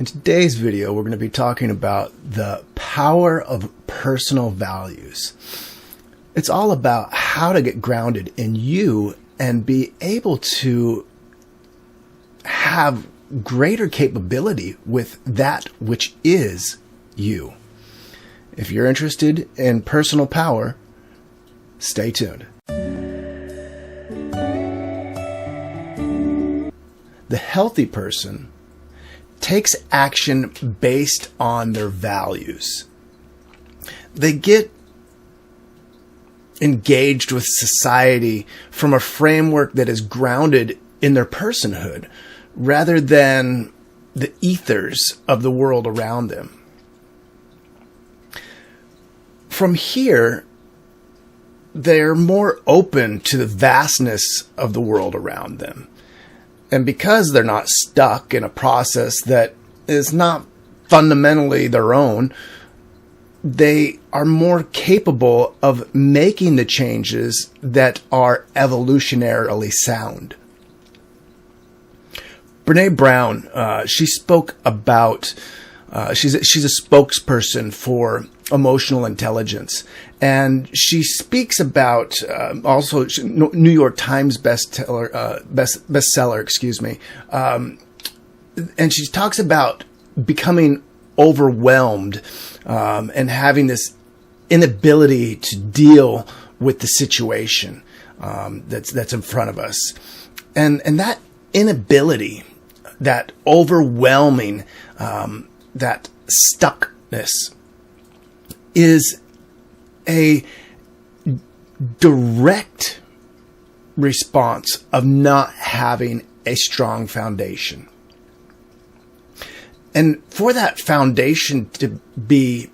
In today's video, we're going to be talking about the power of personal values. It's all about how to get grounded in you and be able to have greater capability with that which is you. If you're interested in personal power, stay tuned. The healthy person takes action based on their values. They get engaged with society from a framework that is grounded in their personhood rather than the ethers of the world around them. From here, they're more open to the vastness of the world around them. And because they're not stuck in a process that is not fundamentally their own, they are more capable of making the changes that are evolutionarily sound. Brené Brown, she spoke about, she's a spokesperson for emotional intelligence. And she speaks about also New York Times bestseller, and she talks about becoming overwhelmed and having this inability to deal with the situation that's in front of us, and that inability, that overwhelming, that stuckness is a direct response of not having a strong foundation. And for that foundation to be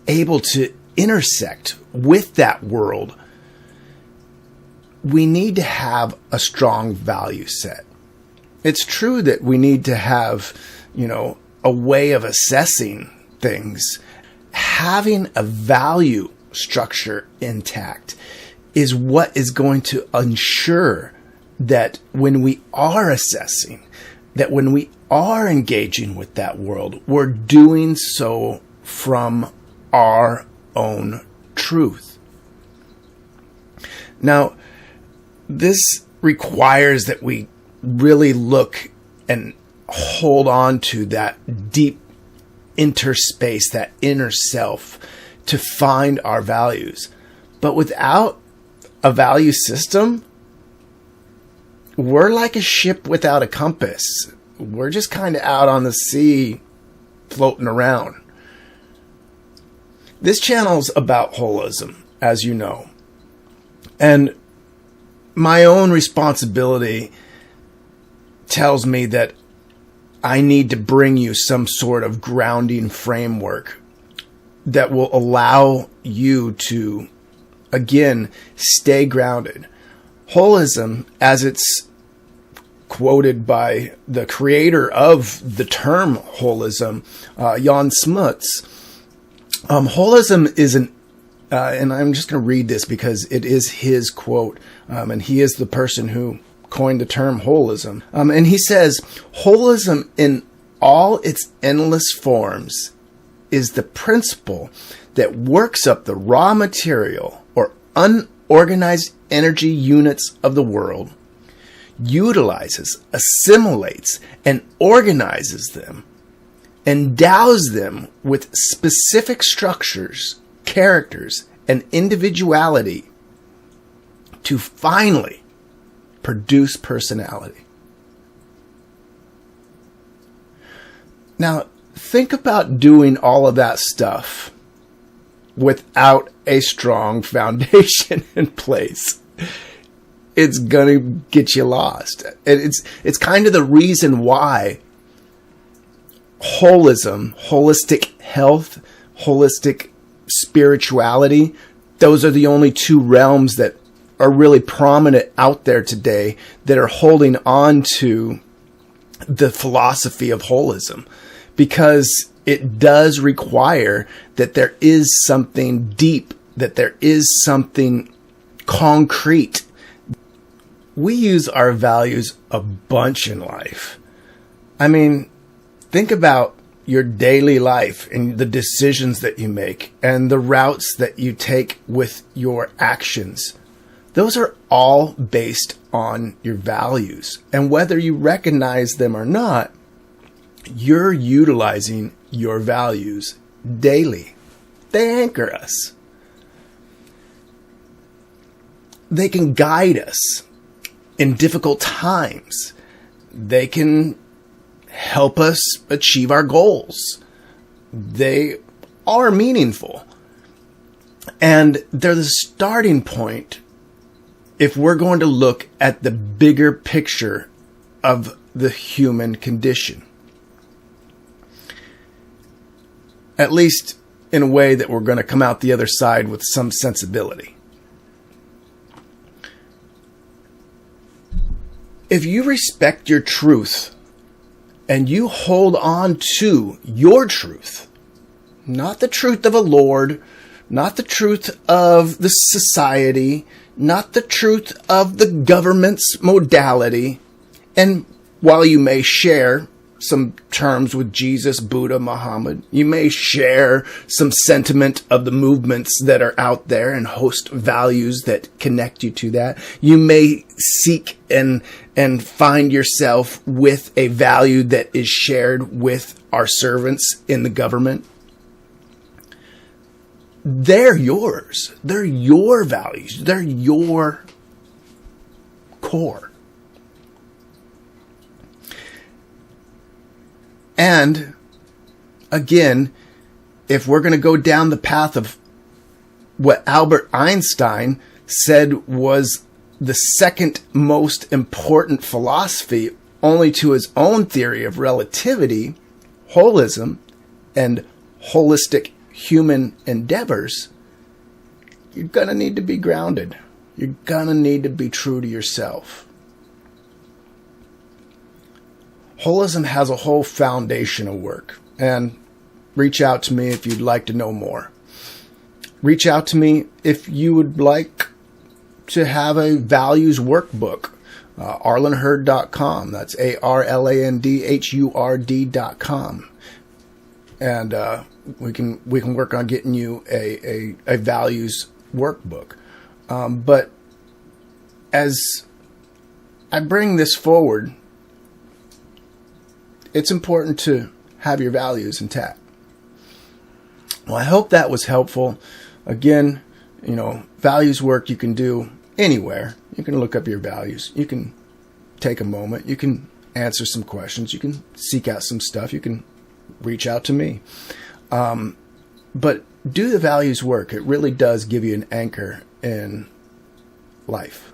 able to intersect with that world, we need to have a strong value set. It's true that we need to have, a way of assessing things. Having a value structure intact is what is going to ensure that when we are assessing, that when we are engaging with that world, we're doing so from our own truth. Now, this requires that we really look and hold on to that deep interspace, that inner self, to find our values. But without a value system, we're like a ship without a compass. We're just kind of out on the sea floating around. This channel's about holism, as you know. And my own responsibility tells me that I need to bring you some sort of grounding framework that will allow you to, again, stay grounded. Holism, as it's quoted by the creator of the term holism, Jan Smuts, holism is and I'm just going to read this because it is his quote, and he is the person who coined the term holism. And he says, holism in all its endless forms is the principle that works up the raw material or unorganized energy units of the world, utilizes, assimilates, and organizes them, endows them with specific structures, characters, and individuality to finally produce personality. Now, think about doing all of that stuff without a strong foundation in place. It's gonna get you lost. It's kind of the reason why holism, holistic health, holistic spirituality, those are the only two realms that are really prominent out there today that are holding on to the philosophy of holism, because it does require that there is something deep, that there is something concrete. We use our values a bunch in life. I mean, think about your daily life and the decisions that you make and the routes that you take with your actions. Those are all based on your values. And whether you recognize them or not, you're utilizing your values daily. They anchor us. They can guide us in difficult times. They can help us achieve our goals. They are meaningful. And they're the starting point if we're going to look at the bigger picture of the human condition. At least in a way that we're going to come out the other side with some sensibility. If you respect your truth and you hold on to your truth, not the truth of a Lord, not the truth of the society, not the truth of the government's modality, and while you may share some terms with Jesus, Buddha, Muhammad, you may share some sentiment of the movements that are out there and host values that connect you to that. You may seek and find yourself with a value that is shared with our servants in the government. They're yours. They're your values. They're your core. And again, if we're going to go down the path of what Albert Einstein said was the second most important philosophy, only to his own theory of relativity, holism, and holistic human endeavors, you're going to need to be grounded. You're going to need to be true to yourself. Holism has a whole foundation of work, and reach out to me if you'd like to know more. Reach out to me if you would like to have a values workbook. arlandhurd.com. That's ARLANDHURD.com. And we can work on getting you a values workbook. But as I bring this forward, it's important to have your values intact. Well, I hope that was helpful. Again, values work you can do anywhere. You can look up your values. You can take a moment. You can answer some questions. You can seek out some stuff. You can reach out to me. But do the values work. It really does give you an anchor in life.